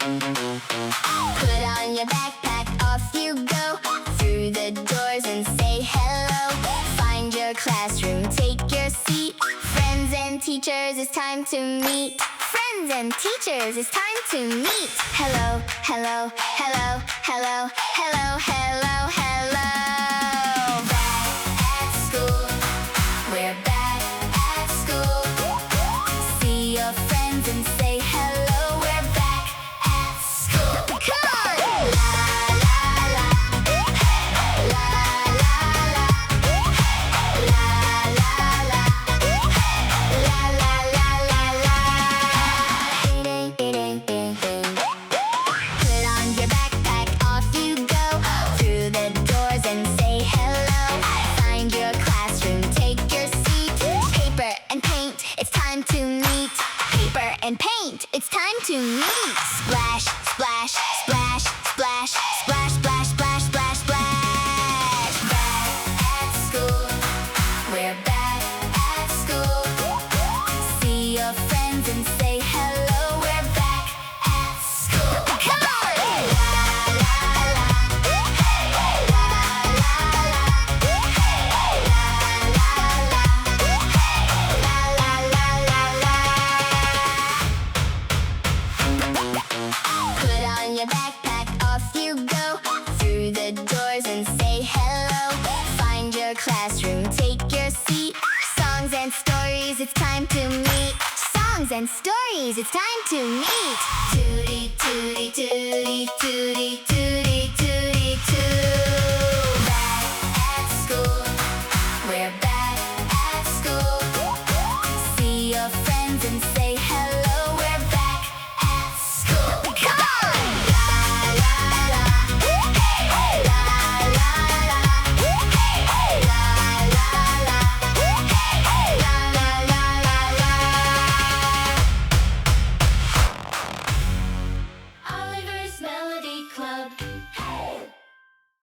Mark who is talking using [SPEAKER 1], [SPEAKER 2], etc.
[SPEAKER 1] Put on your backpack, off you go. Through the doors and say hello. Find your classroom, take your seat. Friends and teachers, it's time to meet. Friends and teachers, it's time to meet. Hello, hello, hello, hello, hello, hello, hello. Back at school, we're back at school. See your friends and say hello. We're back at school. Come on! La la la, hey, la la la, hey, la la la, hey, la la la la la. Ding ding ding ding. Put on your backpack, off you go. Through the doors and say hello. Find your classroom, take your seat. Paper and paint, it's time to meet. Paper and paint, it's time to meet. Splash, splash, splash, splash, splash, splash, splash, splash, splash. Back at school, we're back at school. See your friends and say hello. We're back at school. Come on! La la la, hey, la la la, hey, la la la, hey, la la la la la. Put on your backpack, off you go. Through the doors and say hello. Find your classroom, take your seat. Songs and stories, it's time to meet. Songs and stories, it's time to meet. Tootie